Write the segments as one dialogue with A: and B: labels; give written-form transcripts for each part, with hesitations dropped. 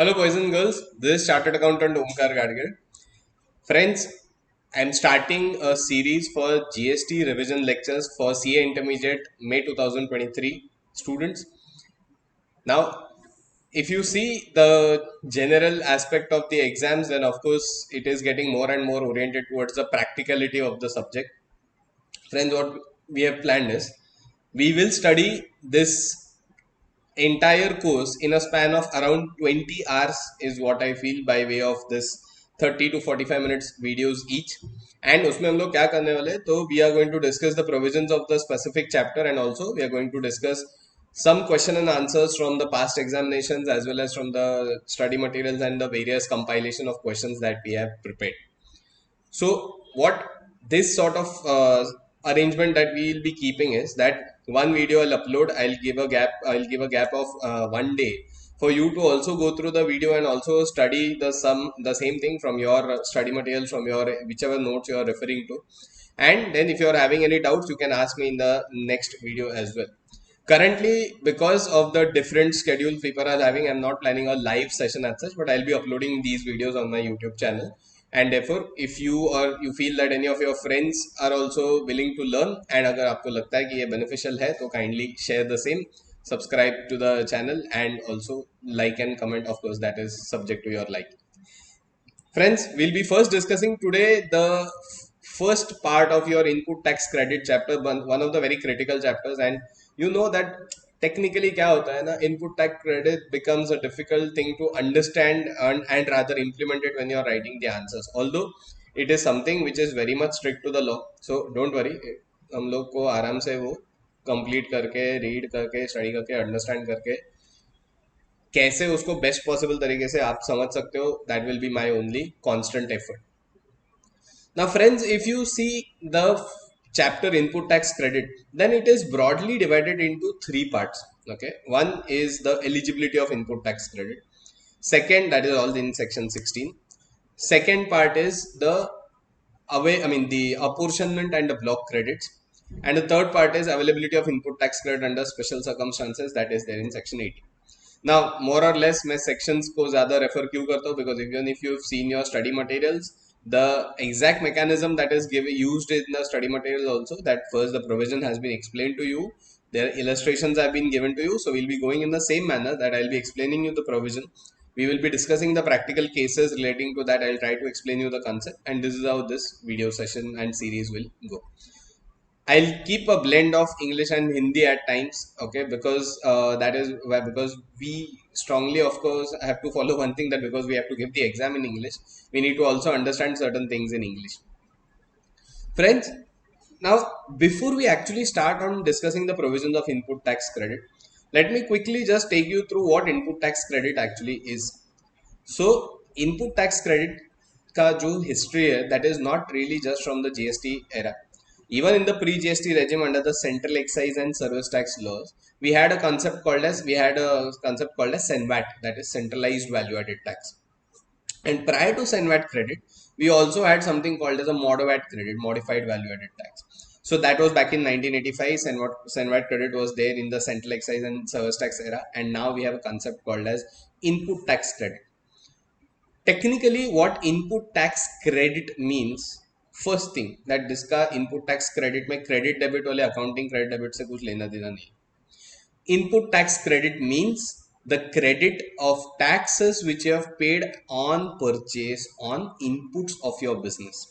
A: Hello, boys and girls. This is Chartered Accountant Omkar Gadgir. Friends, I'm starting a series for GST revision lectures for CA Intermediate May 2023 students. Now, if you see the general aspect of the exams, then of course it is getting more and more oriented towards the practicality of the subject. Friends, what we have planned is we will study this entire course in a span of around 20 hours is what I feel by way of this 30 to 45 minutes videos each. And उसमें हम लोग क्या करने वाले तो we are going to discuss the provisions of the specific chapter and also we are going to discuss some question and answers from the past examinations as well as from the study materials and the various compilation of questions that we have prepared. So what this sort of arrangement that we will be keeping is that one video I'll upload, I'll give a gap of 1 day for you to also go through the video and also study the same thing from your study materials from your whichever notes you are referring to. And then if you are having any doubts, you can ask me in the next video as well. Currently, because of the different schedules people are having, I'm not planning a live session as such, but I'll be uploading these videos on my YouTube channel. And therefore, if you or you feel that any of your friends are also willing to learn, and अगर आपको लगता है कि ये beneficial है, तो kindly share the same, subscribe to the channel, and also like and comment. Of course, that is subject to your like. Friends, we'll be first discussing today the first part of your input tax credit chapter, one of the very critical chapters. And you know that technically क्या होता है ना, input tax credit becomes a difficult thing to understand and rather implement it when you are writing the answers. Although it is something which is very much strict to the law, so don't worry. हम लोग को आराम से वो complete करके read करके study करके understand करके कैसे उसको बेस्ट पॉसिबल तरीके से आप समझ सकते हो, that will be my only constant effort. Now, friends, if you see the chapter input tax credit, then it is broadly divided into three parts. Okay, one is the eligibility of input tax credit. Second, that is all in section 16. Second part is the apportionment and the block credits. And the third part is availability of input tax credit under special circumstances, that is there in section 18. Now, more or less, मैं sections को ज़्यादा refer क्यों करता हूँ, because even if you've seen your study materials, the exact mechanism that is used in the study material also, that first the provision has been explained to you, their illustrations have been given to you, so we'll be going in the same manner that I'll be explaining you the provision. We will be discussing the practical cases relating to that. I'll try to explain you the concept, and this is how this video session and series will go. I'll keep a blend of English and Hindi at times, okay, because that is why, because we strongly, of course, have to follow one thing, that because we have to give the exam in English, we need to also understand certain things in English. Friends, now before we actually start on discussing the provisions of input tax credit, let me quickly just take you through what input tax credit actually is. So, input tax credit का जो history है, that is not really just from the GST era. Even in the pre-GST regime under the central excise and service tax laws, we had a concept called as CENVAT, that is centralized value added tax. And prior to CENVAT credit, we also had something called as a MODVAT credit, modified value added tax. So that was back in 1985. CENVAT credit was there in the central excise and service tax era, and now we have a concept called as input tax credit. Technically, what input tax credit means, first thing that जिसका input tax credit में credit debit वाले accounting credit debit से कुछ लेना देना नहीं. Input tax credit means the credit of taxes which you have paid on purchase on inputs of your business.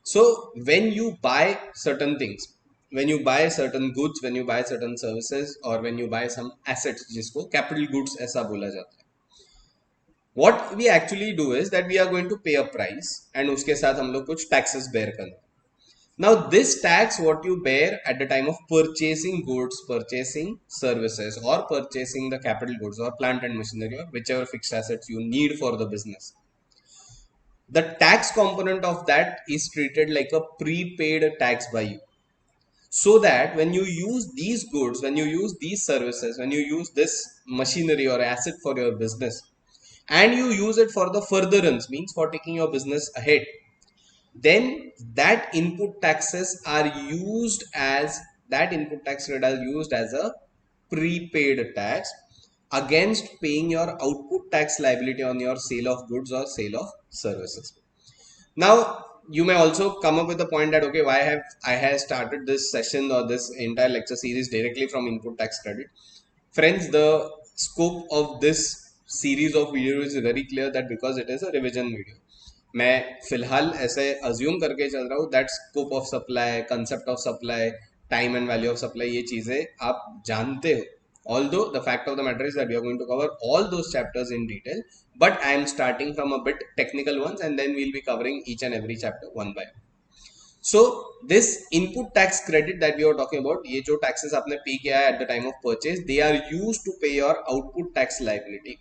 A: So when you buy certain things, when you buy certain goods, when you buy certain services, or when you buy some assets, जिसको capital goods ऐसा बोला जाता है, what we actually do is that we are going to pay a price and उसके साथ हम लोग कुछ taxes bear करना. Now this tax what you bear at the time of purchasing goods, purchasing services, or purchasing the capital goods or plant and machinery or whichever fixed assets you need for the business, the tax component of that is treated like a prepaid tax by you. So that when you use these goods, when you use these services, when you use this machinery or asset for your business, and you use it for the furtherance, means for taking your business ahead, then that input taxes are used as that input tax rate are used as a prepaid tax, against paying your output tax liability on your sale of goods or sale of services. Now, you may also come up with the point that, okay, why have I have started this session or this entire lecture series directly from input tax credit? Friends, the scope of this series of videos is very clear that because it is a revision video. मैं फिलहाल ऐसे assume करके चल रहा हूँ that scope of supply, concept of supply, time and value of supply, ये चीजें आप जानते हो. Although the fact of the matter is that we are going to cover all those chapters in detail, but I am starting from a bit technical ones and then we'll be covering each and every chapter one by one. So this input tax credit that we are talking about, ये जो taxes आपने pay किया है at the time of purchase, they are used to pay your output tax liability.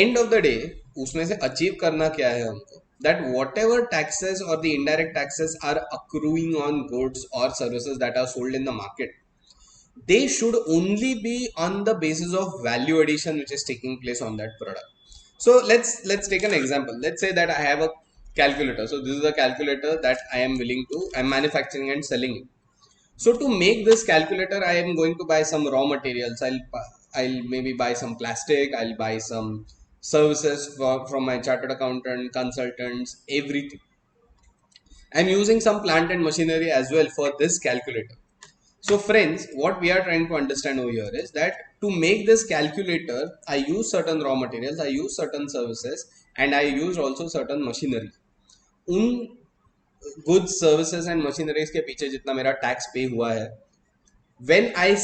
A: End of the day, उसमें से achieve करना क्या है हमको? That whatever taxes or the indirect taxes are accruing on goods or services that are sold in the market, they should only be on the basis of value addition which is taking place on that product. So let's take an example. Let's say that I have a calculator. So this is a calculator that I'm manufacturing and selling it. So to make this calculator, I am going to buy some raw materials. I'll maybe buy some plastic. I'll buy some services from my chartered accountant, consultants, everything. I'm using some plant and machinery as well for this calculator. So friends, what we are trying to understand over here is that to make this calculator, I use certain raw materials, I use certain services, and I use also certain machinery. उन goods, services and machineries के पीछे जितना मेरा tax pay हुआ है, when I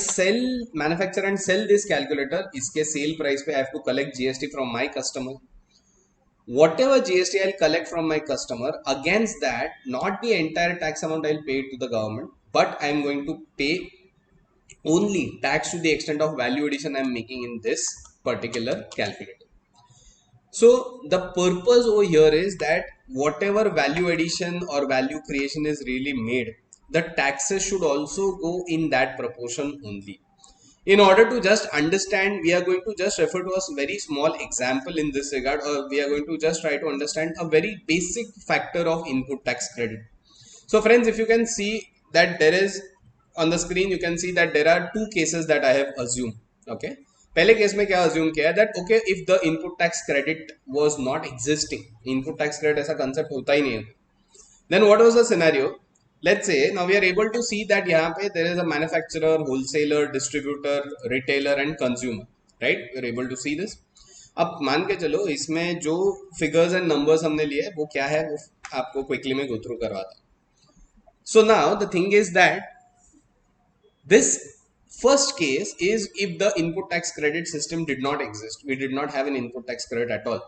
A: manufacture and sell this calculator, इसके sale price पे I have to collect GST from my customer. Whatever GST I'll collect from my customer, against that, not the entire tax amount I'll pay to the government, but I'm going to pay only tax to the extent of value addition I'm making in this particular calculator. So the purpose over here is that whatever value addition or value creation is really made, the taxes should also go in that proportion only. In order to just understand, we are going to just refer to a very small example in this regard, or we are going to just try to understand a very basic factor of input tax credit. So friends, if you can see that there is on the screen, you can see that there are two cases that I have assumed. Okay, पहले case में क्या assume किया that okay, if the input tax credit was not existing, input tax credit ऐसा concept होता ही नहीं है. Then what was the scenario? Let's say now we are able to see that यहाँ पे there is a manufacturer, wholesaler, distributor, retailer and consumer, right? We are able to see this. अब मान के चलो इसमें जो figures and numbers हमने लिए वो क्या है, वो आपको quickly में go through करवाता. So now the thing is that this first case is if the input tax credit system did not exist, we did not have an input tax credit at all.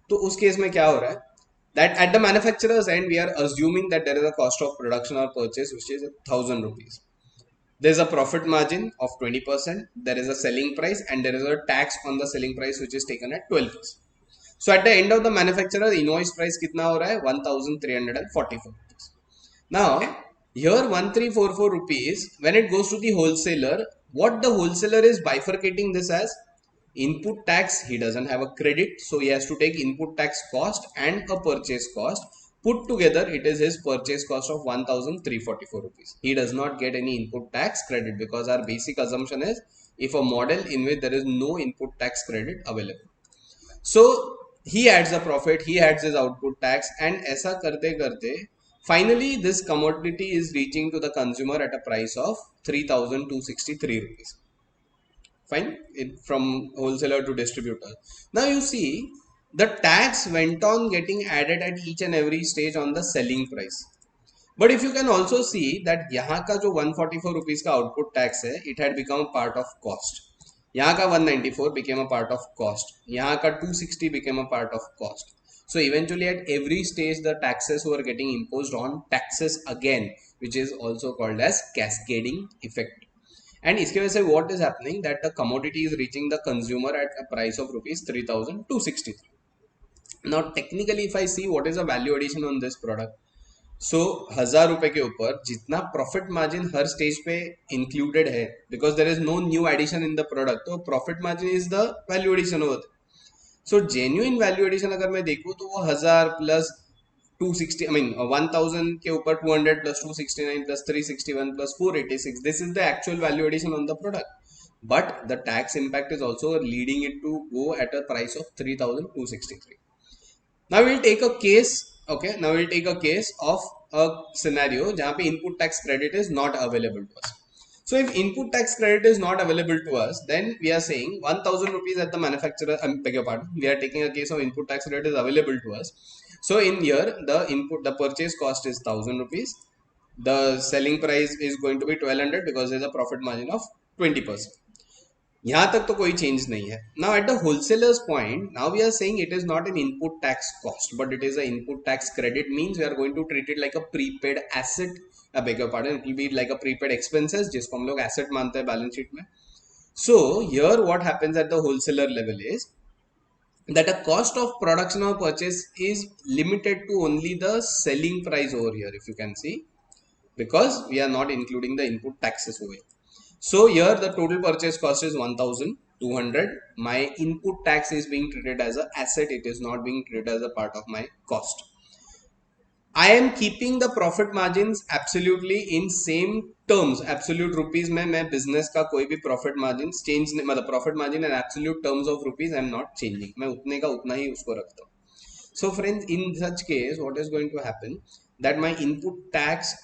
A: तो उस case में क्या हो रहा है? That at the manufacturer's end, we are assuming that there is a cost of production or purchase which is 1,000 rupees. There is a profit margin of 20%, there is a selling price, and there is a tax on the selling price which is taken at 12%. So at the end of the manufacturer, invoice price कितना हो रहा है? 1,344 rupees. Now here 1,344 rupees, when it goes to the wholesaler, what the wholesaler is bifurcating this as input tax, he doesn't have a credit, so he has to take input tax cost and a purchase cost. Put together, it is his purchase cost of 1,344 rupees. He does not get any input tax credit because our basic assumption is if a model in which there is no input tax credit available. So he adds the profit, he adds his output tax, and ऐसा करते करते finally this commodity is reaching to the consumer at a price of 3,263 rupees. Fine, from wholesaler to distributor. Now you see the tax went on getting added at each and every stage on the selling price. But if you can also see that यहाँ का जो 144 rupees का output tax है, it had become a part of cost. यहाँ का 194 became a part of cost. यहाँ का 260 became a part of cost. So eventually at every stage the taxes were getting imposed on taxes again, which is also called as cascading effect. And इसके वजह से what is happening that the commodity is reaching the consumer at a price of rupees 3,263. Now technically if I see what is the value addition on this product, so 1,000 रुपए के ऊपर जितना profit margin हर stage पे included है, because there is no new addition in the product, तो profit margin is the value addition over there. So genuine value addition अगर मैं देखूँ तो वो 1,000 plus 260, I mean 1,000 के ऊपर 200 plus 269 plus 361 plus 486, this is the actual value addition on the product. but the tax impact is also leading it to go at a price of 3,263. Now we'll take a case. Okay, now we'll take a case of a scenario जहाँ पे input tax credit is not available to us. So if input tax credit is not available to us, then we are saying 1,000 rupees at the manufacturer. I beg your pardon. We are taking a case of input tax credit is available to us. So in here, the purchase cost is 1,000 rupees. The selling price is going to be 1,200 because there's a profit margin of 20%. यहाँ तक तो कोई change नहीं है. Now at the wholesaler's point, now we are saying it is not an input tax cost, but it is an input tax credit. Means we are going to treat it like a prepaid asset. I beg your pardon, it will be like a prepaid expenses जिसको हम लोग asset मानते हैं balance sheet में. So here what happens at the wholesaler level is that a cost of production or purchase is limited to only the selling price over here, if you can see, because we are not including the input taxes over here. So here the total purchase cost is 1,200. My input tax is being treated as an asset. It is not being treated as a part of my cost. I am keeping the profit margins absolutely in same terms. Absolute rupees में मैं business का कोई भी profit margins change नहीं, मतलब profit margin and absolute terms of rupees I am not changing. मैं उतने का उतना ही उसको रखता हूँ. So friends, in such case, what is going to happen that my input tax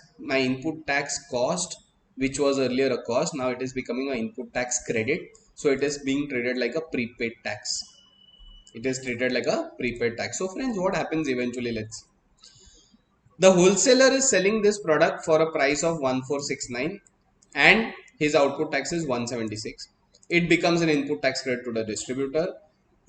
A: cost, which was earlier a cost, now it is becoming an input tax credit. So it is being treated like a prepaid tax. It is treated like a prepaid tax. So friends, what happens eventually? Let's see. The wholesaler is selling this product for a price of 1,469 and his output tax is 176. It becomes an input tax credit to the distributor.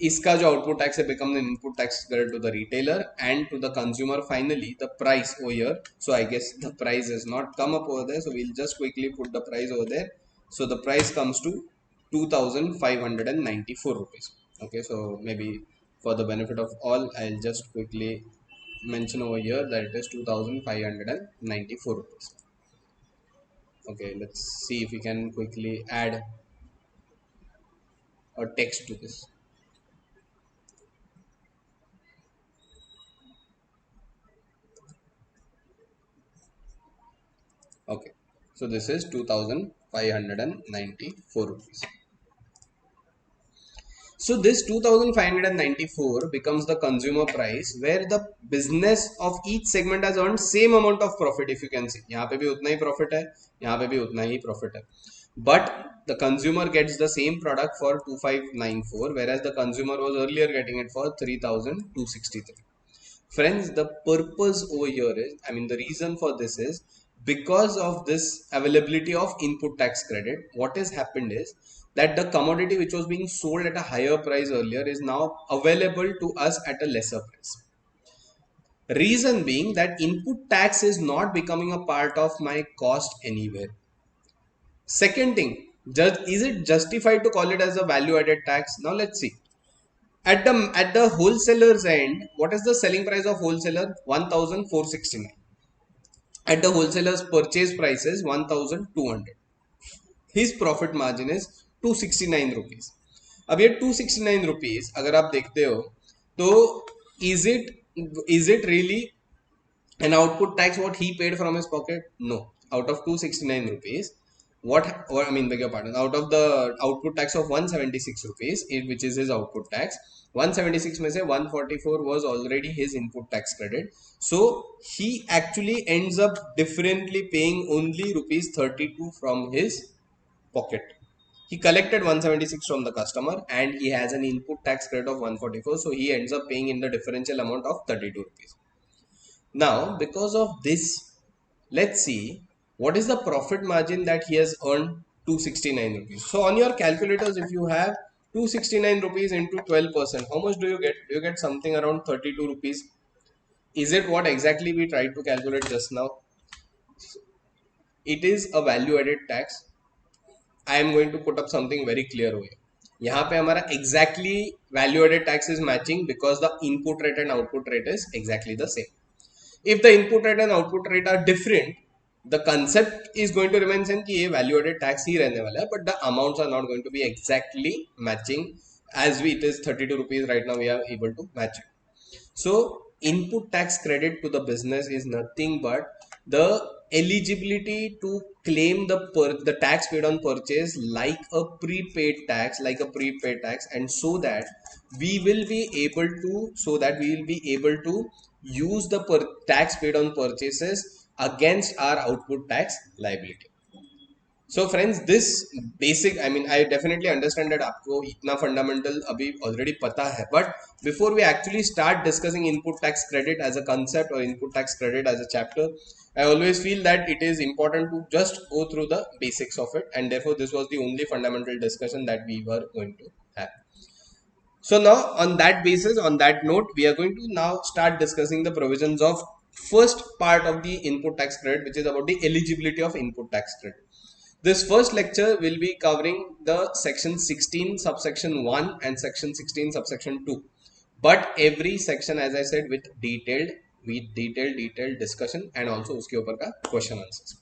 A: इसका जो output tax है becomes an input tax credit to the retailer and to the consumer. Finally, the price over here. So I guess the price has not come up over there. So we'll just quickly put the price over there. So the price comes to 2,594 rupees. Okay, so maybe for the benefit of all, I'll just quickly mention over here that it is 2,594 rupees. Okay, let's see if we can quickly add a text to this. Okay, so this is 2,594 rupees. So this 2,594 becomes the consumer price where the business of each segment has earned same amount of profit. If you can see, यहाँ पे भी उतना ही profit है, यहाँ पे भी उतना ही profit है. But the consumer gets the same product for 2,594, whereas the consumer was earlier getting it for 3,263. Friends, the purpose over here is, I mean, the reason for this is because of this availability of input tax credit. What has happened is that the commodity which was being sold at a higher price earlier is now available to us at a lesser price. Reason being that input tax is not becoming a part of my cost anywhere. Second thing, is it justified to call it as a value added tax? Now let's see. At the wholesaler's end, what is the selling price of wholesaler? 1,469. At the wholesaler's purchase price is 1,200. His profit margin is 269 rupees. अब ये 269 rupees अगर आप देखते हो तो is it really an output tax what he paid from his pocket? No. Out of 269 rupees, what I mean, beg your pardon, out of the output tax of 176 rupees, which is his output tax, 176 में से 144 was already his input tax credit. So he actually ends up differently paying only rupees 32 from his pocket. He collected 176 from the customer and he has an input tax credit of 144. So he ends up paying in the differential amount of 32 rupees. Now, because of this, let's see what is the profit margin that he has earned 269 rupees. So on your calculators, if you have 269 rupees into 12%, how much do you get? You get something around 32 rupees. Is it what exactly we tried to calculate just now? It is a value added tax. I am going to put up something very clear over here. यहाँ पे हमारा exactly value added tax is matching because the input rate and output rate is exactly the same. If the input rate and output rate are different, the concept is going to remain same कि ये value added tax ही रहने वाला है, but the amounts are not going to be exactly matching. As it is 32 rupees right now, we are able to match it. So input tax credit to the business is nothing but the eligibility to claim the tax paid on purchase like a prepaid tax, and so that we will be able to use the tax paid on purchases against our output tax liability. So friends, this basic, I mean, I definitely understand that आपको इतना fundamental अभी already पता है, but before we actually start discussing input tax credit as a concept or input tax credit as a chapter, I always feel that it is important to just go through the basics of it, and therefore this was the only fundamental discussion that we were going to have. So now on that basis, on that note, we are going to now start discussing the provisions of first part of the input tax credit, which is about the eligibility of input tax credit. This first lecture will be covering the section 16 subsection 1 and section 16 subsection 2. But every section, as I said, with detailed discussion and also uske upar ka question answers.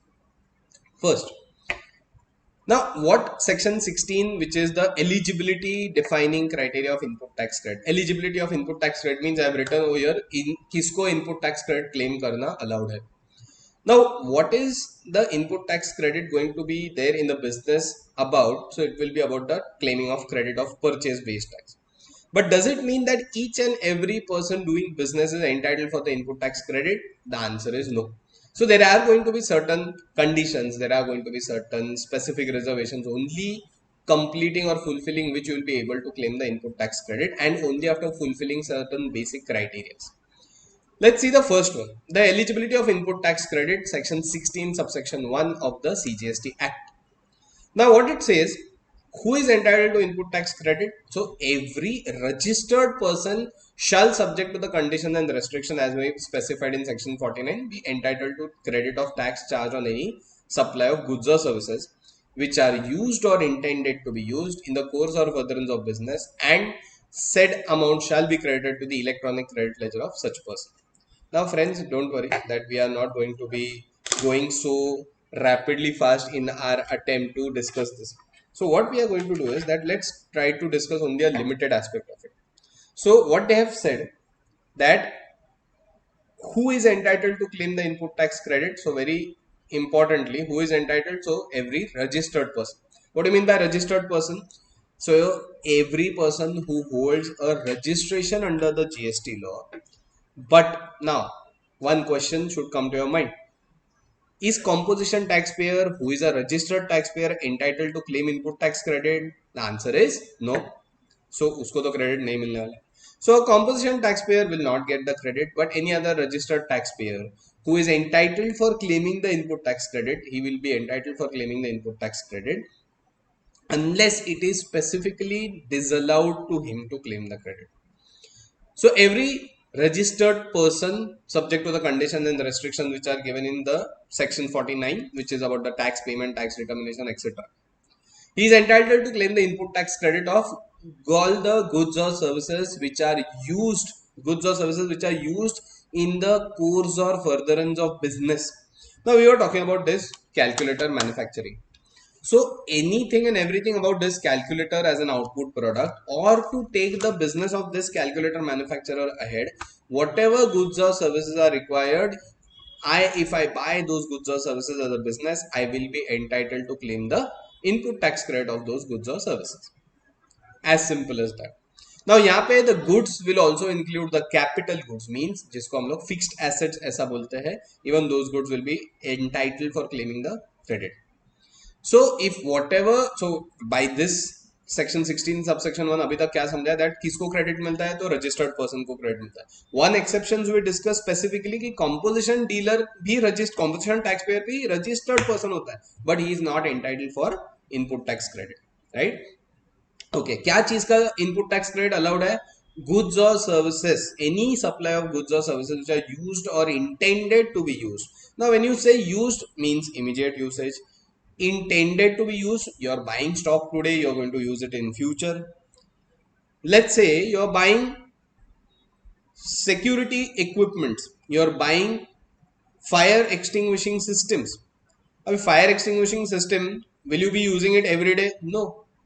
A: First, now what section 16, which is the eligibility defining criteria of input tax credit. Eligibility of input tax credit means I have written over here in kisko input tax credit claim karna allowed hai. Now, what is the input tax credit going to be there in the business about? So, it will be about the claiming of credit of purchase based tax. But does it mean that each and every person doing business is entitled for the input tax credit? The answer is no. So, there are going to be certain conditions, there are going to be certain specific reservations, only completing or fulfilling which you will be able to claim the input tax credit, and only after fulfilling certain basic criteria. Let's see the first one. The eligibility of input tax credit, section 16 subsection 1 of the CGST Act. Now what it says, who is entitled to input tax credit? So every registered person shall, subject to the conditions and restriction as may be specified in section 49, be entitled to credit of tax charge on any supply of goods or services which are used or intended to be used in the course or furtherance of business, and said amount shall be credited to the electronic credit ledger of such person. Now friends, don't worry that we are not going to be going so rapidly fast in our attempt to discuss this. So what we are going to do is that let's try to discuss only a limited aspect of it. So what they have said, that who is entitled to claim the input tax credit? So very importantly, who is entitled? So every registered person. What do you mean by registered person? So every person who holds a registration under the GST law. But now, one question should come to your mind. Is composition taxpayer who is a registered taxpayer entitled to claim input tax credit? The answer is no. So, usko to credit nahi milne wala. So, a composition taxpayer will not get the credit, but any other registered taxpayer who is entitled for claiming the input tax credit, he will be entitled for claiming the input tax credit unless it is specifically disallowed to him to claim the credit. So every registered person, subject to the conditions and the restrictions which are given in the section 49, which is about the tax payment, tax determination, etc. He is entitled to claim the input tax credit of all the goods or services which are used, in the course or furtherance of business. Now we were talking about this calculator manufacturing. So anything and everything about this calculator as an output product, or to take the business of this calculator manufacturer ahead, whatever goods or services are required, if I buy those goods or services as a business, I will be entitled to claim the input tax credit of those goods or services. As simple as that. Now यहाँ पे the goods will also include the capital goods, means जिसको हम लोग fixed assets ऐसा बोलते हैं, even those goods will be entitled for claiming the credit. So if whatever, so by this section 16 subsection 1 अभी तक क्या समझा, that किसको क्रेडिट मिलता है? तो रजिस्टर्ड पर्सन को क्रेडिट मिलता है. One exception we discuss specifically कि कॉम्पोजिशन डीलर भी कॉम्पोजिशन टैक्स पेयर भी रजिस्टर्ड पर्सन होता है, but he is not entitled for input tax credit, right? Okay, क्या चीज का इनपुट टैक्स क्रेडिट अलाउड है? Goods or services, any supply of goods or services which are used or intended to be used. Now when you say used, means immediate usage. Intended to be used, you're buying stock today, you're going to use it in future. Let's say you're buying security equipment, you're buying fire extinguishing systems. अभी fire extinguishing system, will you be using it every day? No.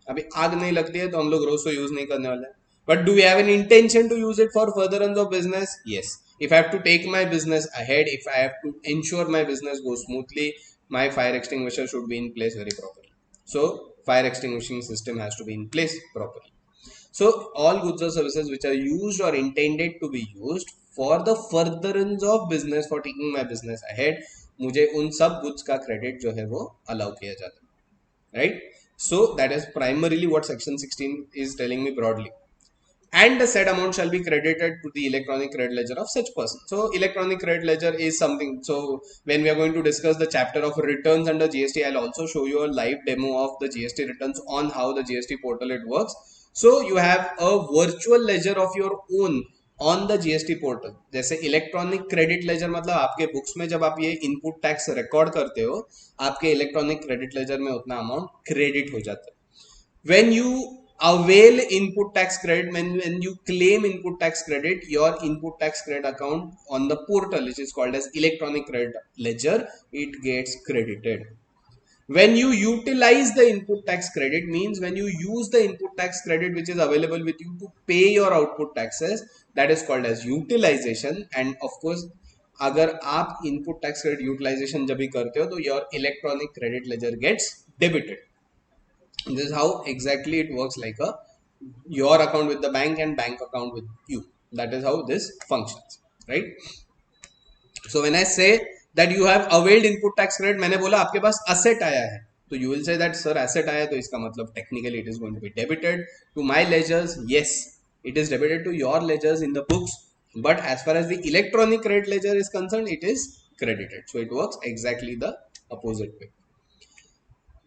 A: अभी आग नहीं लगती है तो हम लोग रोज तो यूज नहीं करने वाले हैं. But do we have an intention to use it for furtherance of business? Yes. If I have to take my business ahead, if I have to ensure my business goes smoothly, my fire extinguisher should be in place very properly. So fire extinguishing system has to be in place properly. So all goods or services which are used or intended to be used for the furtherance of business, for taking my business ahead, मुझे उन सब goods का credit जो है वो allow किया जाता है, right? So that is primarily what section 16 is telling me broadly. And the said amount shall be credited to the electronic credit ledger of such person. So electronic credit ledger is something. So when we are going to discuss the chapter of returns under GST, I'll also show you a live demo of the GST returns on how the GST portal it works. So you have a virtual ledger of your own on the GST portal. जैसे electronic credit laser मतलब आपके books में जब आप ये input tax record करते हो, आपके इलेक्ट्रॉनिक क्रेडिट लेजर में उतना अमाउंट क्रेडिट हो जाता है. When you avail input tax credit, when you claim input tax credit, your input tax credit account on the portal, which is called as electronic credit ledger, it gets credited. When you utilize the input tax credit means when you use the input tax credit which is available with you to pay your output taxes, that is called as utilization. And of course अगर आप input tax credit utilization जब भी करते हो तो your electronic credit ledger gets debited. This is how exactly it works, like a your account with the bank and bank account with you. That is how this functions, right? So when I say that you have availed input tax credit, मैंने बोला आपके पास asset आया है, तो you will say that sir asset आया तो इसका मतलब technically it is going to be debited to my ledgers. Yes, it is debited to your ledgers in the books, but as far as the electronic credit ledger is concerned, it is credited. So it works exactly the opposite way.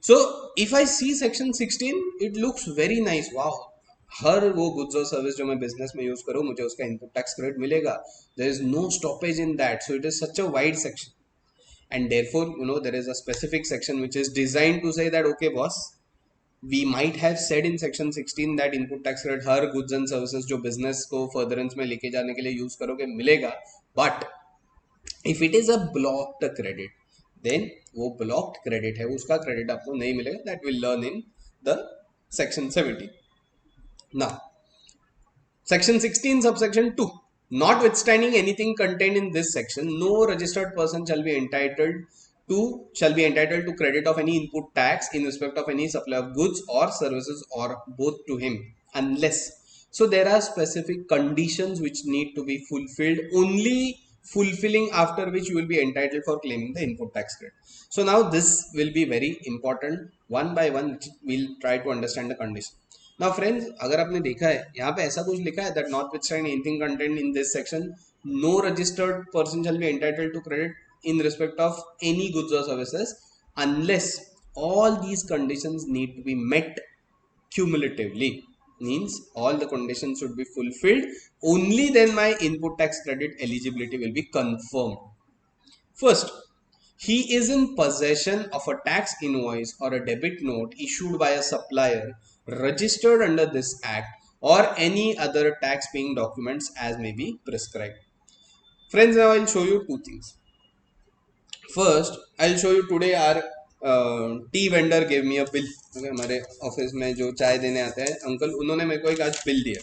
A: So if I see section 16, it looks very nice. Wow, हर वो goods और service जो मैं business में use करूँ मुझे उसका input tax credit मिलेगा. There is no stoppage in that. So it is such a wide section. And therefore, you know, there is a specific section which is designed to say that, okay, boss, we might have said in section 16 that input tax credit her goods and services जो business को furtherance में लेके जाने के लिए use करोगे मिलेगा. But if it is a blocked credit, then वो blocked credit है उसका credit आपको नहीं मिलेगा. That will learn in the section 17. Now section 16 subsection 2, notwithstanding anything contained in this section, no registered person shall be entitled to credit of any input tax in respect of any supply of goods or services or both to him unless, so there are specific conditions which need to be fulfilled, only fulfilling after which you will be entitled for claiming the input tax credit. So now this will be very important. One by one we'll try to understand the condition. Now friends, अगर आपने देखा है यहाँ पे ऐसा कुछ लिखा है that notwithstanding anything contained in this section, no registered person shall be entitled to credit in respect of any goods or services unless all these conditions need to be met cumulatively. Means all the conditions should be fulfilled, only then my input tax credit eligibility will be confirmed. First, he is in possession of a tax invoice or a debit note issued by a supplier registered under this act or any other tax paying documents as may be prescribed. Friends, now I'll show you two things. First, I'll show you today our T vendor gave me a bill. हमारे office में जो चाय देने आते हैं uncle, उन्होंने मेरे को एक आज बिल दिया.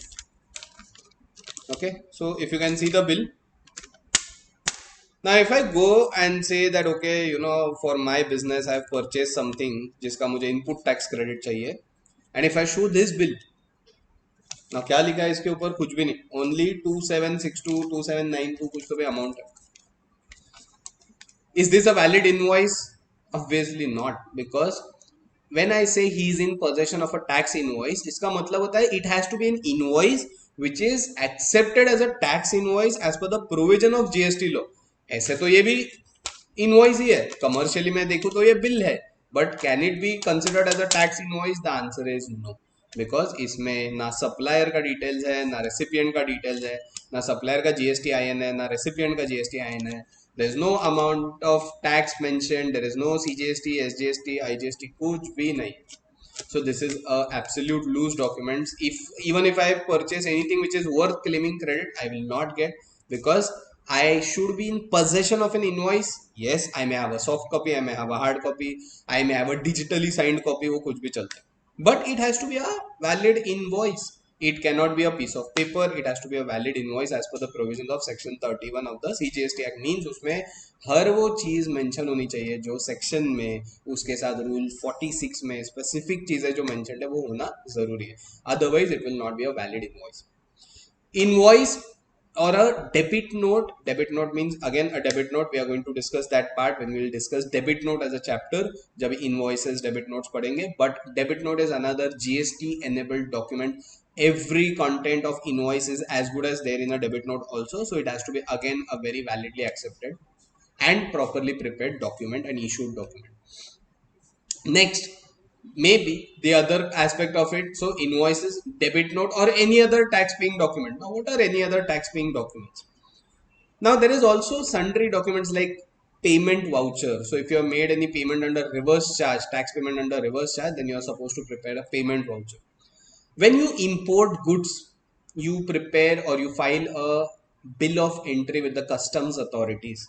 A: Okay, so if you can see the bill. Now if I go and say that okay, you know, for my business I have purchased something जिसका मुझे input tax credit चाहिए, and if I show this bill, now क्या लिखा है इसके ऊपर? कुछ भी नहीं, only 2762 2792 कुछ तो भी amount है. Is this a valid invoice? Obviously not, because when I say he is in possession of a tax invoice, इसका मतलब होता है it has to be an invoice which is accepted as a tax invoice as per the provision of GST law. ऐसे तो ये भी invoice ही है, commercially मैं देखूं तो ये बिल है, but can it be considered as a tax invoice? The answer is no, because इसमें ना सप्लायर का डिटेल्स है, ना रेसिपिएंट का डिटेल्स है, ना सप्लायर का जीएसटी आईएन है, ना रेसिपिएंट का जीएसटी आईएन है. There is no amount of tax mention, there is no CGST, SGST, IGST, कुछ भी नहीं. So this is a absolute loose documents. If even if I purchase anything which is worth claiming credit, I will not get, because I should be in possession of an invoice. Yes, I may have a soft copy, I may have a hard copy, I may have a digitally signed copy, वो कुछ भी चलता है. But it has to be a valid invoice. It cannot be a piece of paper. It has to be a valid invoice as per the provisions of section 31 of the CGST Act. Means उसमें हर वो चीज mention होनी चाहिए जो section में, उसके साथ rule 46 में स्पेसिफिक चीजें जो मेंशन है वो होना जरूरी है. Otherwise it will not be a valid invoice. Invoice or a debit note means again a debit note. We are going to discuss that part when we will discuss debit note as a chapter, जब invoices debit notes पढ़ेंगे. But debit note is another GST enabled document. Every content of invoice is as good as there in a debit note also, so it has to be again a very validly accepted and properly prepared document and issued document. Next, maybe the other aspect of it, so invoices, debit note, or any other tax paying document. Now, what are any other tax paying documents? Now, there is also sundry documents like payment voucher. So, if you have made any payment under reverse charge, tax payment under reverse charge, then you are supposed to prepare a payment voucher. When you import goods, you prepare or you file a bill of entry with the customs authorities.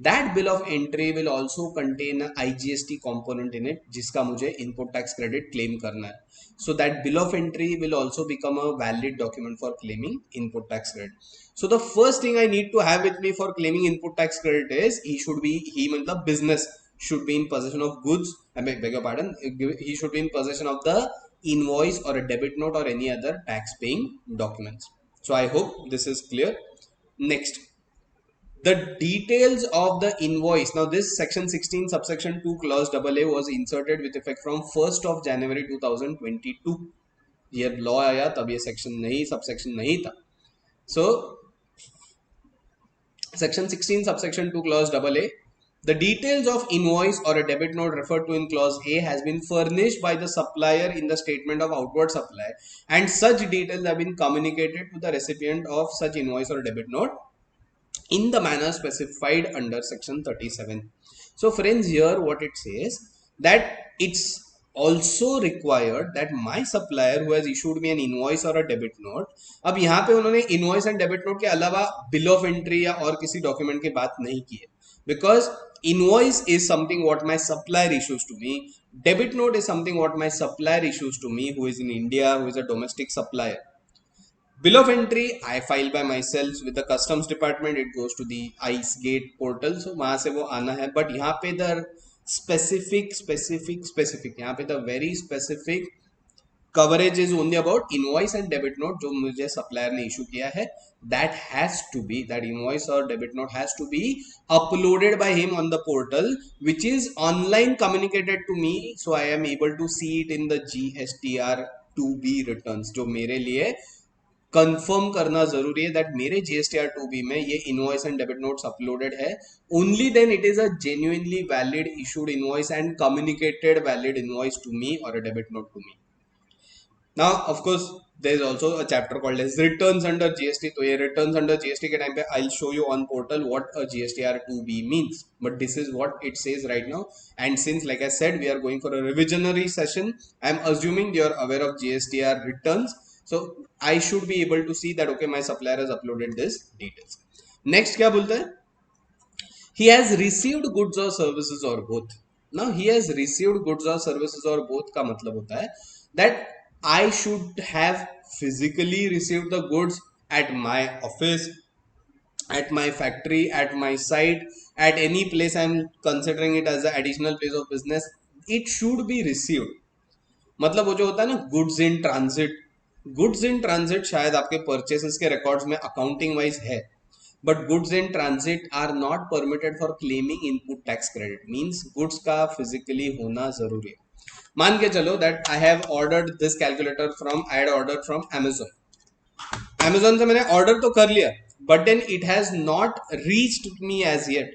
A: That bill of entry will also contain a IGST component in it, जिसका मुझे input tax credit claim करना है. So that bill of entry will also become a valid document for claiming input tax credit. So the first thing I need to have with me for claiming input tax credit is he मतलब business should be in possession of goods. I beg your pardon. He should be in possession of the invoice or a debit note or any other tax paying documents. So I hope this is clear. Next, the details of the invoice. Now this section 16 subsection 2 clause AA was inserted with effect from 1st of January 2022. ये law आया तब ये section नहीं, subsection नहीं था. So section 16 subsection 2 clause AA, the details of invoice or a debit note referred to in clause A has been furnished by the supplier in the statement of outward supply, and such details have been communicated to the recipient of such invoice or debit note in the manner specified under section 37. So friends, here what it says, that it's also required that my supplier who has issued me an invoice or a debit note, अब यहाँ पे उन्होंने invoice and debit note के अलावा bill of entry या और किसी document की बात नहीं की है, because invoice is something what my supplier issues to me, debit note is something what my supplier issues to me who is in India, who is a domestic supplier. Bill of entry I file by myself with the customs department. It goes to the ICE gate portal, so वहां से वो आना है. But यहाँ पे the specific यहाँ पे the very specific coverage is only about invoice and debit note जो मुझे supplier ने issue किया है. That has to be, that invoice or debit note has to be uploaded by him on the portal, which is online communicated to me, so I am able to see it in the GSTR 2B returns, जो मेरे लिए confirm करना जरूरी है that मेरे GSTR 2B में ये invoice and debit notes uploaded है. Only then it is a genuinely valid issued invoice and communicated valid invoice to me और a debit note to me. Now of course there is also a chapter called as returns under GST. तो ये returns under GST के time पे I'll show you on portal what a GSTR 2B means, but this is what it says right now. And since like I said we are going for a revisionary session, I'm assuming you are aware of GSTR returns, so I should be able to see that okay my supplier has uploaded this details. Next क्या बोलता है, he has received goods or services or both. Now he has received goods or services or both का मतलब होता है that I should have physically received the goods at my office, at my factory, at my site, at any place I'm considering it as an additional place of business. It should be received. मतलब वो जो होता है ना goods in transit, goods in transit शायद आपके purchases के records में अकाउंटिंग वाइज है, but goods in transit are not permitted for claiming input tax credit. Means goods का फिजिकली होना जरूरी है. मान के चलो that I have ordered this calculator from, I had order from Amazon. Amazon से मैंने ऑर्डर तो कर लिया, but then it has not reached me as yet,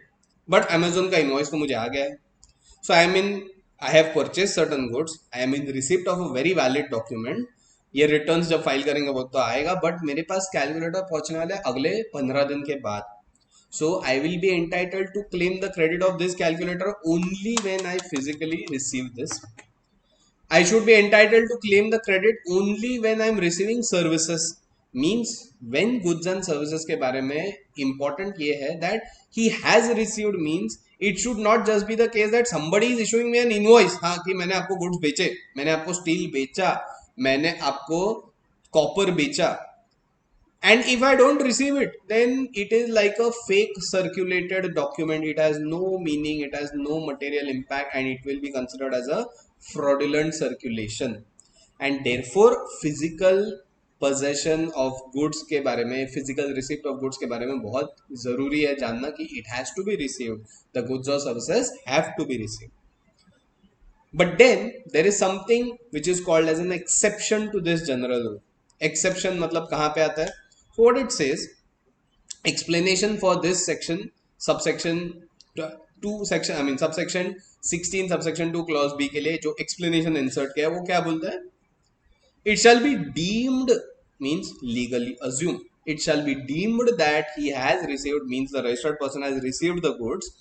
A: but Amazon का इनवॉइस तो मुझे आ गया है. So I have purchased certain goods, I am in receipt of a very valid document. ये रिटर्न्स जब फाइल करेंगे वो तो आएगा, बट मेरे पास कैलकुलेटर पहुंचने वाले अगले 15 दिन के बाद. So I will be entitled to claim the credit of this calculator only when I physically receive this. I should be entitled to claim the credit only when I am receiving services. Means when goods and services के बारे में important ये है that he has received means it should not just be the case that somebody is issuing me an invoice, हाँ कि मैंने आपको goods बेचे, मैंने आपको steel बेचा, मैंने आपको कॉपर बेचा, and if I don't receive it, then it is like a fake circulated document. It has no meaning, it has no material impact, and it will be considered as a fraudulent circulation. And therefore physical possession of goods के बारे में, physical receipt of goods के बारे में बहुत जरूरी है जानना कि it has to be received, the goods or services have to be received. But then there is something which is called as an exception to this general rule. Exception मतलब कहाँ पे आता है? So what it says, explanation for this section, subsection 2 section, I mean subsection 16 subsection 2 clause B के लिए जो explanation insert किया है वो क्या बोलता है? It shall be deemed means legally assumed. It shall be deemed that he has received means the registered person has received the goods,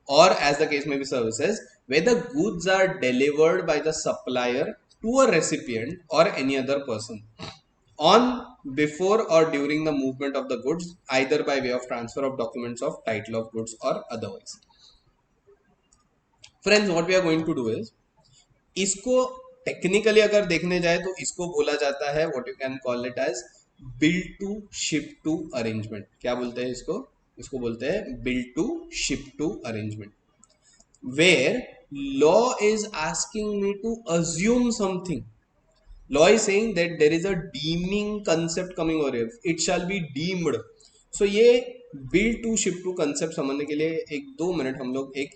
A: or as the case may be services, where the goods are delivered by the supplier to a recipient or any other person on, before or during the movement of the goods, either by way of transfer of documents of title of goods or otherwise. Friends, what we are going to do is, इसको technically अगर देखने जाए तो इसको बोला जाता है what you can call it as bill to ship to arrangement. क्या बोलते हैं इसको? इसको बोलते हैं bill to ship to arrangement, where law is asking me to assume something. Law is saying that there is a deeming concept coming over here. It shall be deemed. So ये bill to ship to concept समझने के लिए 1-2 minute हम लोग एक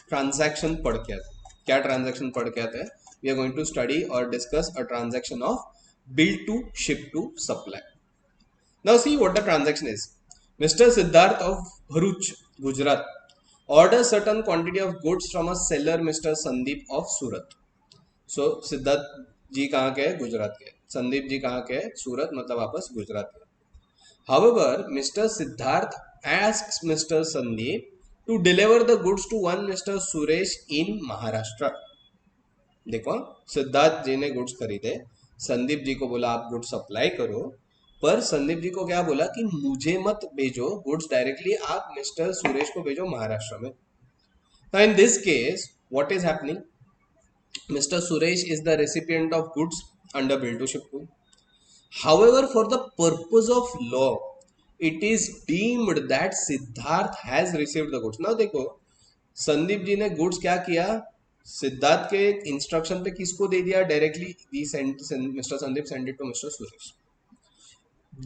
A: transaction पढ़ के आते हैं. क्या ट्रांजैक्शन पढ़ के आते हैं? We are going to study और discuss a transaction of bill to ship to supply. Now see what the transaction is. Mister Siddharth of Bharuch, Gujarat, order certain quantity of goods from a seller Mr. Sandeep of Surat. सो सिद्धार्थ जी कहाँ के हैं? गुजरात के. संदीप जी कहाँ के हैं? सूरत, मतलब वापस गुजरात के. However, Mr. Siddharth asks Mr. Sandeep to deliver the goods to one Mr. Suresh in Maharashtra. देखो, सिद्धार्थ जी ने गुड्स खरीदे, संदीप जी को बोला आप गुड्स सप्लाई करो, पर संदीप जी को क्या बोला कि मुझे मत भेजो गुड्स डायरेक्टली, आप मिस्टर सुरेश को भेजो महाराष्ट्र में. Now in this case, what is happening? Mr. Suresh is the recipient of goods under bill to ship to. However, for the purpose of law, it is deemed that Siddharth has received the goods. Now देखो, संदीप जी ने goods क्या किया? सिद्धार्थ के instruction पे किसको दे दिया? Directly mister Sandeep send it to mister Suresh.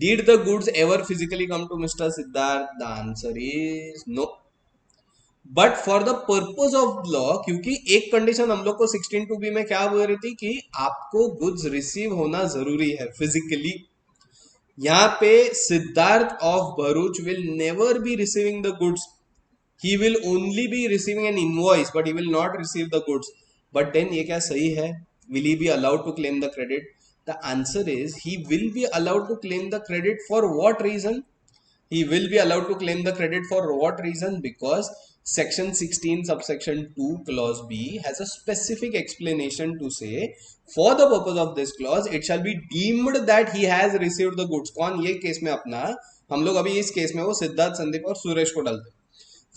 A: Did the goods ever physically come to Mr. Siddharth? The answer is no. But for the purpose of law, क्योंकि एक कंडीशन हम लोग को 16(2)B में क्या बोल रही थी कि आपको गुड्स रिसीव होना जरूरी है फिजिकली. यहाँ पे Siddharth of Bharuch will never be receiving the goods. He will only be receiving an invoice but he will not receive the goods. But then ये क्या सही है? Will he be allowed to claim the credit? The answer is he will be allowed to claim the credit. For what reason? He will be allowed to claim the credit for what reason? Because section 16 subsection 2 clause B has a specific explanation to say for the purpose of this clause it shall be deemed that he has received the goods. कौन ये case में अपना, हम लोग अभी इस case में वो सिद्धार्थ, संदीप और सुरेश को डालते.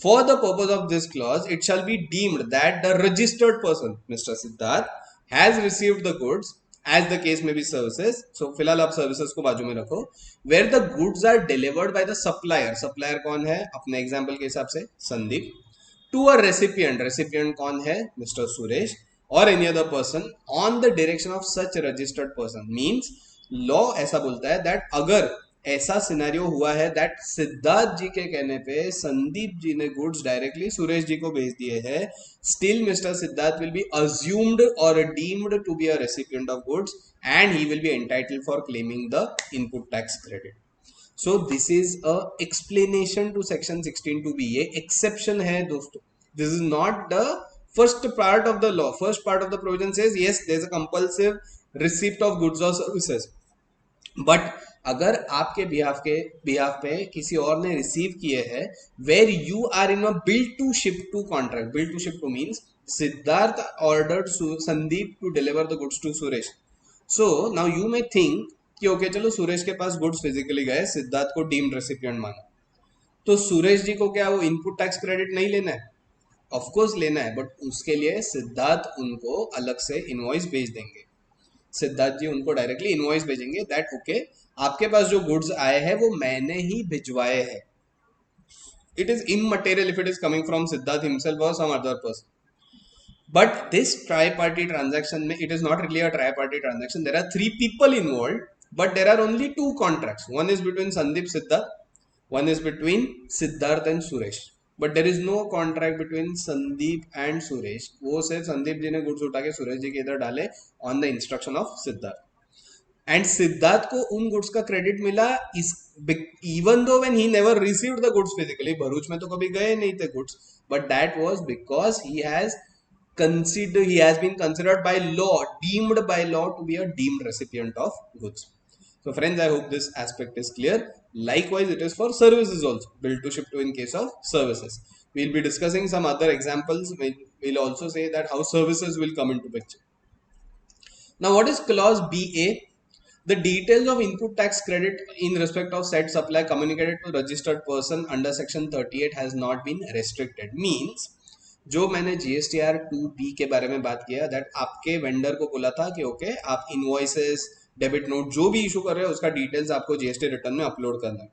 A: For the purpose of this clause it shall be deemed that the registered person Mr. Siddharth has received the goods as the case may be services. So फिलहाल आप services को बाजू में रखो. Where the goods are delivered by the supplier. Supplier कौन है? अपने example के हिसाब से Sandeep. To a recipient. Recipient कौन है? Mr. Suresh or any other person on the direction of such registered person. Means law ऐसा बोलता है that अगर ऐसा सिनेरियो हुआ है दैट सिद्धार्थ जी के कहने पे संदीप जी ने गुड्स डायरेक्टली सुरेश जी को भेज दिए हैं, still mister Siddharth will be assumed और deemed to be a recipient of goods and he will be entitled for claiming the input tax credit. So this is a explanation to section 16(2)B. ये exception है दोस्तों. This is not the first part of the law. First part of the provision says yes there is a compulsive receipt of goods और services. But अगर आपके behalf पे किसी और ने रिसीव किए हैं, where you are in a bill to ship to contract. Bill to ship to means Siddharth ordered Sandeep to deliver the goods to Suresh. So now you may think कि ओके चलो सुरेश के पास गुड्स फिजिकली गए, सिद्धार्थ को डीम्ड रेसिपिएंट माना, तो सुरेश जी को क्या वो इनपुट टैक्स क्रेडिट नहीं लेना है? ऑफकोर्स लेना है, बट उसके लिए सिद्धार्थ उनको अलग से इनवॉइस भेज देंगे. सिद्धार्थ जी उनको डायरेक्टली इनवॉइस भेजेंगे दैट ओके आपके पास जो गुड्स आए हैं वो मैंने ही भिजवाए हैं. It is immaterial if it is coming from Siddharth himself or some other person. But this tri-party transaction, it is not really a tri-party transaction. There are three people involved, but there are only two contracts. One is between Sandeep Siddharth, one is between Siddharth and Suresh. But there is no contract between Sandeep and Suresh. वो सिर्फ संदीप जी ने goods उठा के सुरेश जी के इधर डाले on the instruction of Siddharth. And Siddharth को उन गुड्स का क्रेडिट मिला इस even though when he never received the goods physically Bharuch में तो कभी गए नहीं थे goods but that was because he has been considered by law deemed by law to be a deemed recipient of goods. So friends, I hope this aspect is clear. Likewise it is for services also, bill to ship to in case of services. We'll be discussing some other examples. We'll also say that how services will come into picture. Now what is clause BA? The details of input tax credit in respect of said supply communicated to registered person under section 38 has not been restricted. Means जो मैंने GSTR 2B के बारे में बात किया that आपके vendor को बोला था कि ओके आप इनवॉइसेस डेबिट नोट जो भी इशू कर रहे हो उसका डिटेल्स आपको GST रिटर्न में अपलोड करना है.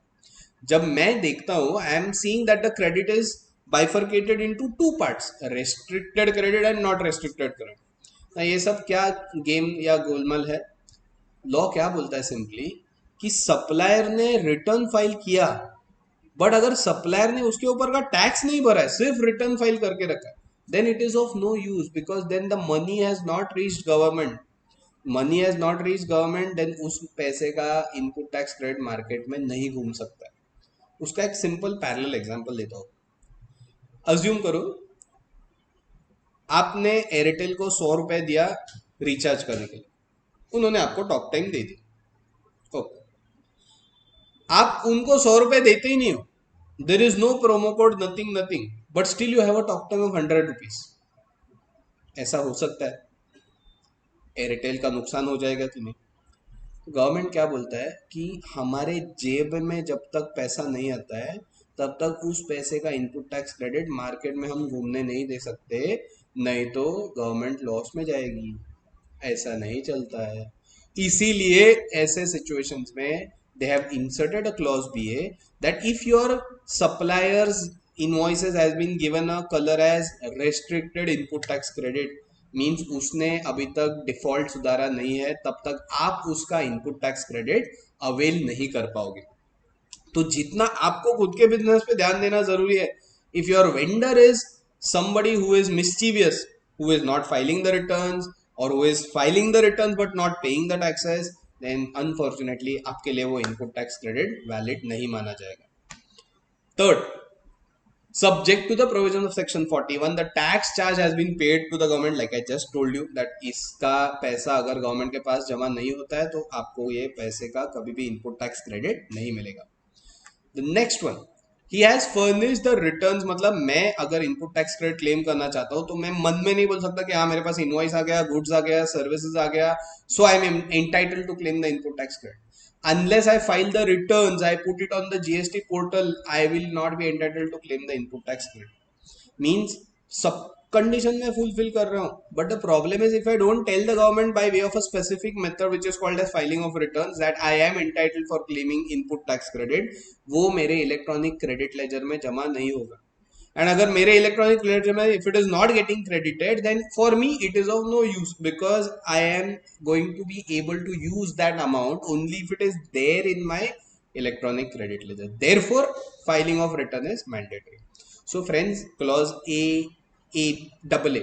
A: जब मैं देखता हूँ I am seeing that the credit is bifurcated into two parts, restricted credit and not restricted credit. ये सब क्या गेम या गोलमाल है? लॉ क्या बोलता है सिंपली कि सप्लायर ने रिटर्न फाइल किया बट अगर सप्लायर ने उसके ऊपर का टैक्स नहीं भरा है सिर्फ रिटर्न फाइल करके रखा है then it is of no use because then the money has not reached government. Money has not reached government then उस पैसे का इनपुट टैक्स क्रेडिट मार्केट में नहीं घूम सकता है. उसका एक सिंपल पैरेलल एग्जांपल देता हूँ. अज्यूम करो आपने एयरटेल को 100 रुपए दिया रिचार्ज करने के लिए, उन्होंने आपको टॉक टाइम दे दी. ओके, आप उनको 100 रुपए देते ही नहीं हो, there is no promo code nothing nothing but still you have a talk time of 100 rupees. ऐसा हो सकता है? एयरटेल का नुकसान हो जाएगा कि नहीं? गवर्नमेंट क्या बोलता है कि हमारे जेब में जब तक पैसा नहीं आता है तब तक उस पैसे का इनपुट टैक्स क्रेडिट मार्केट में हम घूमने नहीं दे सकते, नहीं तो गवर्नमेंट लॉस में जाएगी. ऐसा नहीं चलता है. इसीलिए ऐसे सिचुएशंस में they have inserted a clause BA that if your supplier's invoices has been given a color as restricted input tax credit means उसने अभी तक डिफॉल्ट सुधारा नहीं है तब तक आप उसका इनपुट टैक्स क्रेडिट अवेल नहीं कर पाओगे. तो जितना आपको खुद के बिजनेस पे ध्यान देना जरूरी है. If your vendor is somebody who is mischievous, who is not filing the returns or who is filing the returns but not paying the taxes, then unfortunately आपके लिए वो इनपुट टैक्स क्रेडिट वैलिड नहीं माना जाएगा. Third, subject to the provision of section 41 the tax charge has been paid to the government. Like I just told you that इसका पैसा अगर government के पास जमा नहीं होता है तो आपको ये पैसे का कभी भी इनपुट टैक्स क्रेडिट नहीं मिलेगा. The next one, he has furnished the returns. मतलब मैं अगर इनपुट टैक्स क्रेडिट क्लेम करना चाहता हूँ तो मैं मन में नहीं बोल सकता कि हाँ मेरे पास इनवॉइस आ गया, गुड्स आ गया, सर्विसेज आ गया, so I am entitled to claim the input tax credit. Unless I file the returns, I put it on the GST portal, I will not be entitled to claim the input tax credit. Means सब condition में fulfil कर रहा हूँ but the problem is if I don't tell the government by way of a specific method which is called as filing of returns that I am entitled for claiming input tax credit, वो मेरे electronic credit laser में जमा नहीं होगा. And अगर मेरे electronic ledger में if it is not getting credited then for me it is of no use because I am going to be able to use that amount only if it is there in my electronic credit ledger. Therefore filing of return is mandatory. So friends, clause A, AA,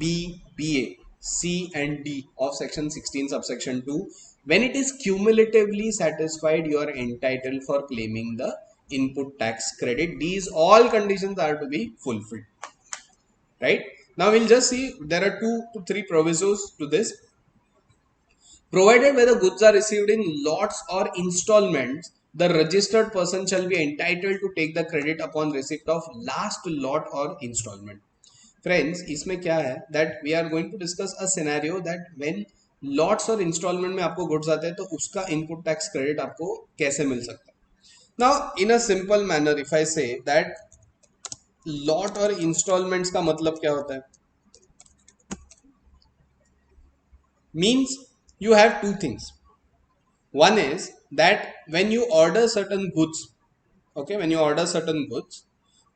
A: B, BA, C and D of section 16 subsection 2, when it is cumulatively satisfied, you are entitled for claiming the input tax credit. These all conditions are to be fulfilled. Right? Now we'll just see there are 2 to 3 provisos to this. Provided whether goods are received in lots or installments, the registered person shall be entitled to take the credit upon receipt of last lot or installment. Friends, इसमें क्या है that we are going to discuss a scenario that when lots और installment में आपको goods आते हैं तो उसका input tax credit आपको कैसे मिल सकता है. Now in a simple manner if I say that lot और installments का मतलब क्या होता है? Means you have two things. One is that when you order certain goods, okay, when you order certain goods,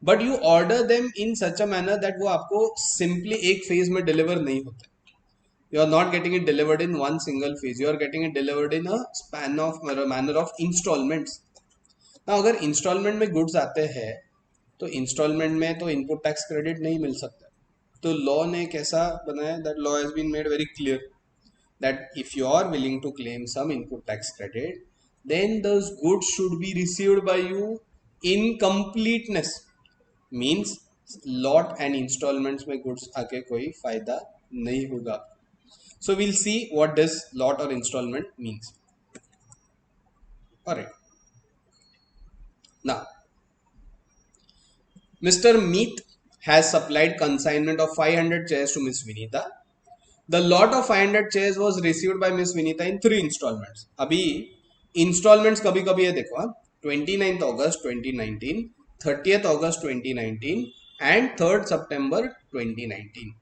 A: but you order them in such a manner that वो आपको simply एक phase में deliver नहीं होता. You are not getting it delivered in one single phase. You are getting it delivered in a span of manner of installments. Now अगर installment में goods आते हैं तो installment में तो input tax credit नहीं मिल सकता. तो law ने कैसा बनाया, that law has been made very clear that if you are willing to claim some input tax credit, then those goods should be received by you in completeness. Means lot and installments में goods आके कोई फायदा नहीं होगा. So we'll see what this lot or installment means. Alright. Now, Mr. Meet has supplied consignment of 500 chairs to Miss Vinita. The lot of 500 chairs was received by Miss Vinita in 3 installments. अभी installments कभी कभी है देखो हाँ, 29th August 2019, 30th August 2019 and 3rd September 2019.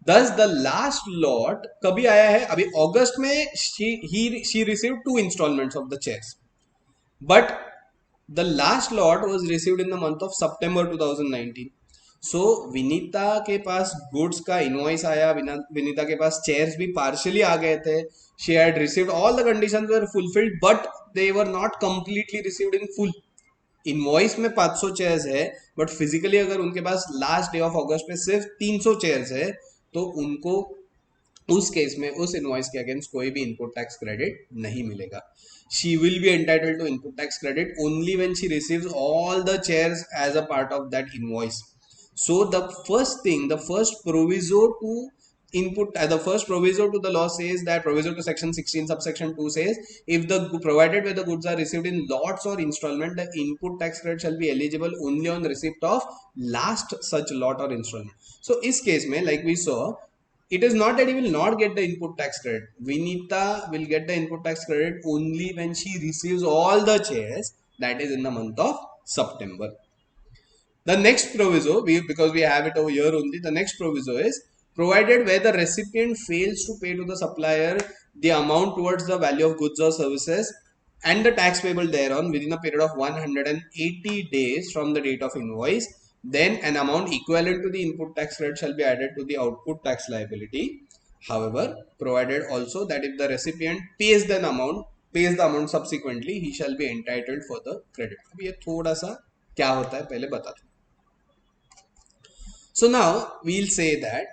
A: Thus the last lot कभी आया है, अभी अगस्त में she received 2 installments of the chairs, but the last lot was received in the month of September 2019. सो विनीता के पास गुड्स का इनवॉइस आया, विनीता के पास चेयर्स भी पार्शियली आ गए थे. She had received all the conditions were fulfilled but they were not completely received in full. Invoice में 500 chairs है but physically अगर उनके पास लास्ट डे ऑफ अगस्त में सिर्फ 300 चेयर्स है तो उनको उस केस में उस इनवॉइस के अगेंस्ट कोई भी इनपुट टैक्स क्रेडिट नहीं मिलेगा. She will be entitled to input tax credit only when she receives all the chairs as a part of that invoice. So the first thing, the first proviso to input, the first proviso to the law says that proviso to section 16 subsection 2 says if the provided where the goods are received in lots or installment, the input tax credit shall be eligible only on receipt of last such lot or installment. So इस case में like we saw, it is not that he will not get the input tax credit. Vinita will get the input tax credit only when she receives all the chairs, that is in the month of September. The next proviso, because we have it over here only, the next proviso is provided where the recipient fails to pay to the supplier the amount towards the value of goods or services and the tax payable thereon within a period of 180 days from the date of invoice, then an amount equivalent to the input tax credit shall be added to the output tax liability. However, provided also that if the recipient pays the amount subsequently, he shall be entitled for the credit. अब ये थोड़ा सा क्या होता है पहले बताते हैं. So now we'll say that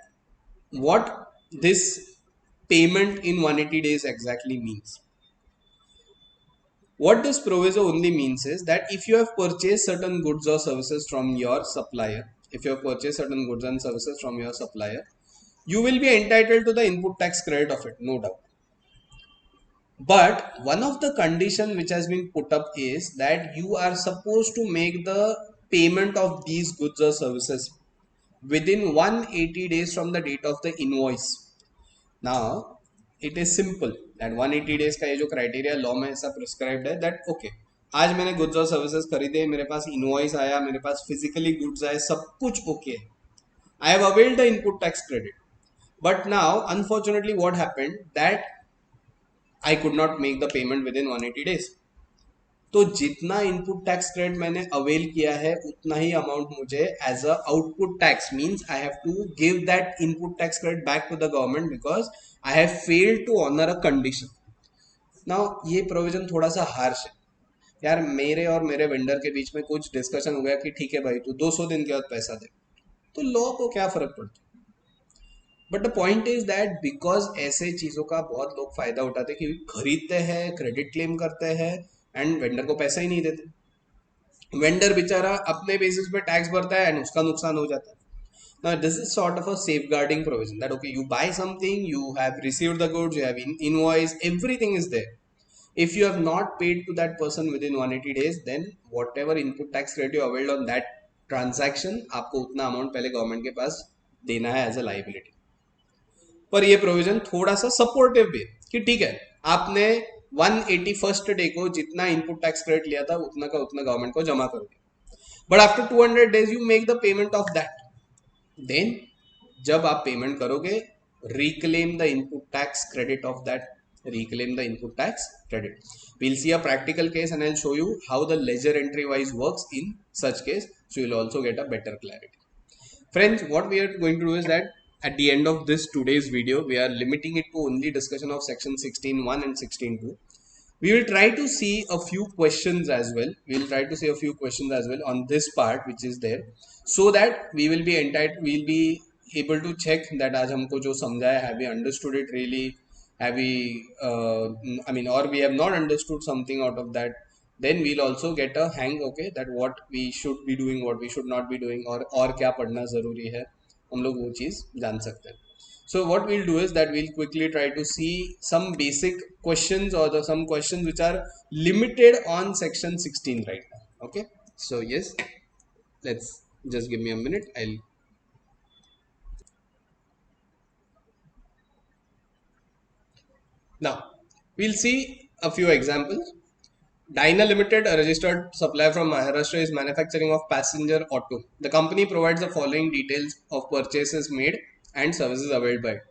A: what this payment in 180 days exactly means. What this proviso only means is that if you have purchased certain goods or services from your supplier, you will be entitled to the input tax credit of it, no doubt. But one of the condition which has been put up is that you are supposed to make the payment of these goods or services within 180 days from the date of the invoice. Now it is simple that 180 days का ये जो criteria law में ऐसा prescribed है that okay, आज मैंने goods और services खरीदे, मेरे पास invoice आया, मेरे पास physically goods आए, सब कुछ okay है, I have availed the input tax credit. But now unfortunately what happened that I could not make the payment within 180 days. तो जितना इनपुट टैक्स क्रेडिट मैंने अवेल किया है उतना ही अमाउंट मुझे as a output tax means I have to give that input tax credit back to the government because I have failed to honour a condition. Now ये provision थोड़ा सा harsh है यार. मेरे और मेरे वेंडर के बीच में कुछ डिस्कशन हो गया कि ठीक है भाई तू 200 दिन के बाद पैसा दे, तो लॉ को क्या फर्क पड़ता है. But the point is that because ऐसे चीजों का बहुत लोग फायदा उठाते हैं कि खरीदते हैं, क्रेडिट क्लेम करते हैं एंड वेंडर को पैसा ही नहीं देते. वेंडर बेचारा अपने बेसिस पे टैक्स भरता है एंड उसका नुकसान हो जाता है. Now this is sort of a safeguarding provision that okay, you buy something, you have received the goods, you have invoice, everything is there. If you have not paid to that person within 180 days, then whatever input tax credit you availed on that transaction, आपको उतना amount पहले government के पास देना है as a liability. पर ये provision थोड़ा सा सपोर्टिव भी है कि ठीक है आपने 181st डे को जितना इनपुट टैक्स क्रेडिट लिया था उतना का उतना गवर्नमेंट को जमा कर दिया. But after 200 days you make the payment of that. Then जब आप पेमेंट करोगे reclaim the input tax credit of that, reclaim the input tax credit. We'll see a practical case and I'll show you how the ledger entry wise works in such case, so you'll also get a better clarity. Friends, what we are going to do is that at the end of this today's video, we are limiting it to only discussion of section 16.1 and 16.2. We will try to see a few questions as well. We will try to see a few questions as well on this part which is there, so that we will be entitled, we will be able to check that आज हमको जो समझाया, have we understood it really, have we I mean, or we have not understood something out of that. Then we'll also get a hang, okay, that what we should be doing, what we should not be doing, और क्या पढ़ना ज़रूरी है, हम लोग वो चीज़ जान सकते हैं. So what we'll do is that we'll quickly try to see some basic questions or some questions which are limited on section 16 right now. Okay. So yes, let's just give me a minute. Now we'll see a few examples. Dyna Limited, a registered supplier from Maharashtra, is manufacturing of passenger auto. The company provides the following details of purchases made and services availed by it.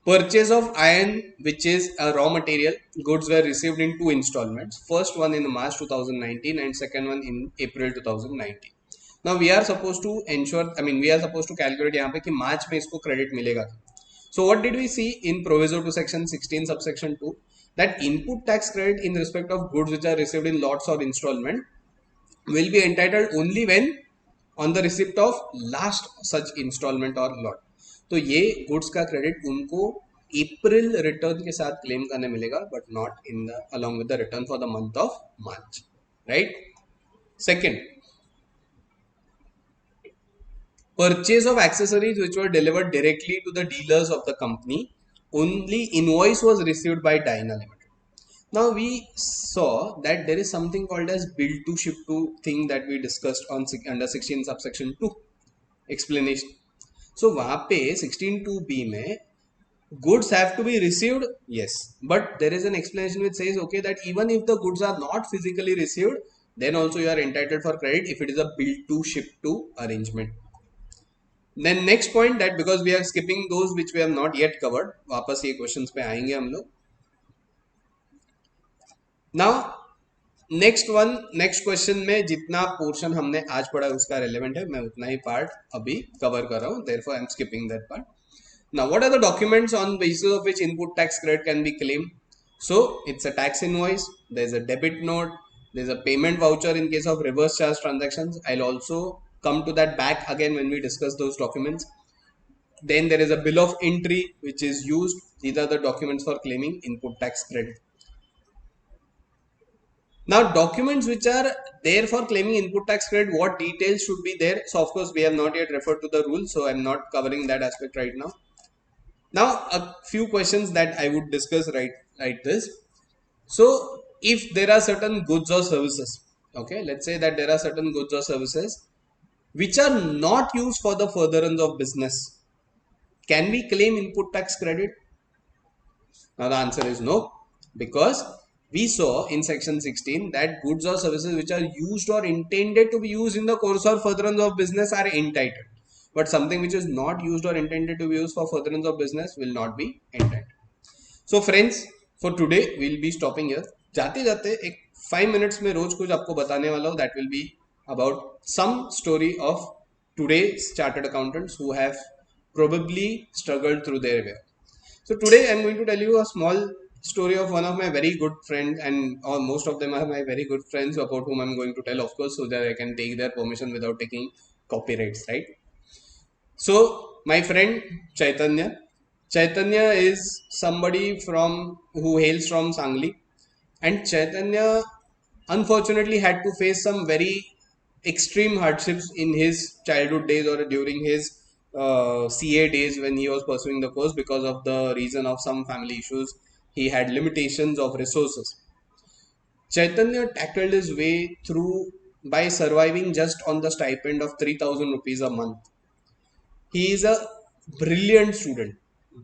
A: Purchase of iron, which is a raw material, goods were received in two installments. First one in March 2019 and second one in April 2019. Now we are supposed to ensure, I mean, we are supposed to calculate यहाँ पे कि मार्च में इसको credit मिलेगा. So what did we see in proviso to section 16 subsection 2? That input tax credit in respect of goods which are received in lots or installment will be entitled only when on the receipt of last such installment or lot. तो ये goods का credit उनको अप्रैल return के साथ claim करने मिलेगा, but not in the along with the return for the month of March, right. Second, purchase of accessories which were delivered directly to the dealers of the company, only invoice was received by Dyna Limited. Now we saw that there is something called as bill to ship to thing that we discussed on under 16 subsection 2 explanation. So वहाँ पे 16.2b में goods have to be received, yes, but there is an explanation which says okay that even if the goods are not physically received, then also you are entitled for credit if it is a bill to ship to arrangement. Then next point, that because we are skipping those which we have not yet covered, वापस ये questions पे आएंगे हम लोग. Now next question में जितना portion हमने आज पढ़ा उसका रेलेवेंट है, मैं उतना ही पार्ट अभी कवर कर रहा हूँ, therefore I am skipping that part. Now what are the documents on basis of which input tax credit can be claimed? So it's a tax invoice, there's a debit note, there's a payment voucher in case of reverse charge transactions. I'll also come to that back again when we discuss those documents. Then there is a bill of entry which is used. These are the documents for claiming input tax credit. Now documents which are there for claiming input tax credit, what details should be there? So of course we have not yet referred to the rule, so I'm not covering that aspect right now. Now a few questions that I would discuss right this. So if there are certain goods or services, okay, let's say that there are certain goods or services which are not used for the furtherance of business, can we claim input tax credit? Now the answer is no, because we saw in section 16 that goods or services which are used or intended to be used in the course or furtherance of business are entitled, but something which is not used or intended to be used for furtherance of business will not be entitled. So friends, for today we'll be stopping here. जाते जाते एक 5 minutes में रोज कुछ आपको बताने वाला हूँ, that will be about some story of today's chartered accountants who have probably struggled through their way. So today I'm going to tell you a small story of one of my very good friends, and most of them are my very good friends about whom I'm going to tell, of course, so that I can take their permission without taking copyrights, right? So my friend Chaitanya is somebody who hails from Sangli, and Chaitanya unfortunately had to face some very extreme hardships in his childhood days or during his CA days when he was pursuing the course, because of the reason of some family issues. He had limitations of resources. Chaitanya tackled his way through by surviving just on the stipend of 3,000 rupees a month. He is a brilliant student,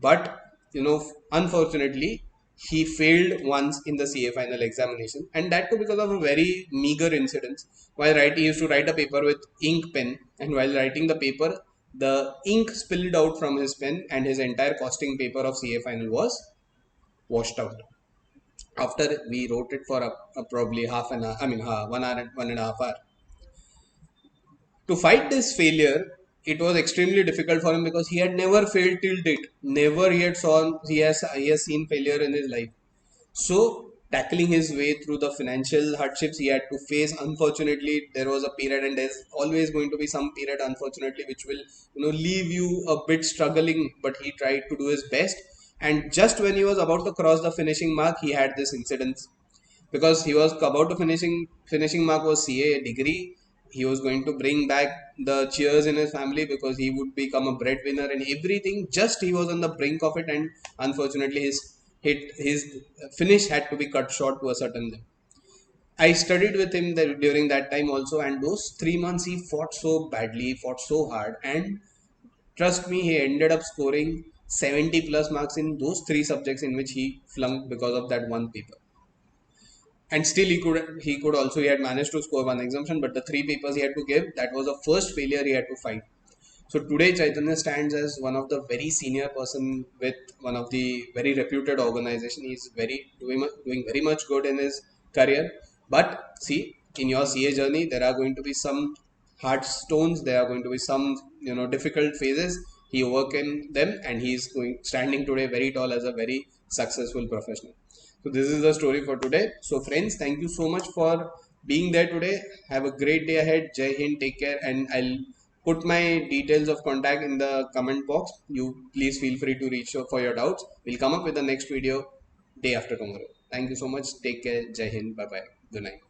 A: but unfortunately, he failed once in the CA final examination, and that too because of a very meager incident. While writing, he used to write a paper with ink pen, and while writing the paper, The ink spilled out from his pen and his entire costing paper of CA final was washed out. After we wrote it for a probably half an hour, 1 hour and 1.5 hours. To fight this failure, it was extremely difficult for him because he had never failed till date. Never he has seen failure in his life. So tackling his way through the financial hardships he had to face, unfortunately, there was a period, and there's always going to be some period, unfortunately, which will leave you a bit struggling. But he tried to do his best, and just when he was about to cross the finishing mark, he had this incident because he was about to finishing mark was CA degree. He was going to bring back the cheers in his family because he would become a breadwinner and everything. Just he was on the brink of it, and unfortunately, his finish had to be cut short to a certain level. I studied with him there during that time also, and those 3 months he fought so badly, fought so hard, and trust me, he ended up scoring 70 plus marks in those three subjects in which he flunked because of that one paper. And still he had managed to score one exemption, but the three papers he had to give, that was the first failure he had to fight. So today Chaitanya stands as one of the very senior person with one of the very reputed organization. He's doing very much good in his career. But see, in your CA journey there are going to be some hard stones, there are going to be some difficult phases. He overcame them and he's going standing today very tall as a very successful professional. So this is the story for today. So friends, thank you so much for being there today. Have a great day ahead. Jai Hind, take care, and I'll put my details of contact in the comment box. You please feel free to reach out for your doubts. We'll come up with the next video day after tomorrow. Thank you so much. Take care. Jai Hind. Bye bye. Good night.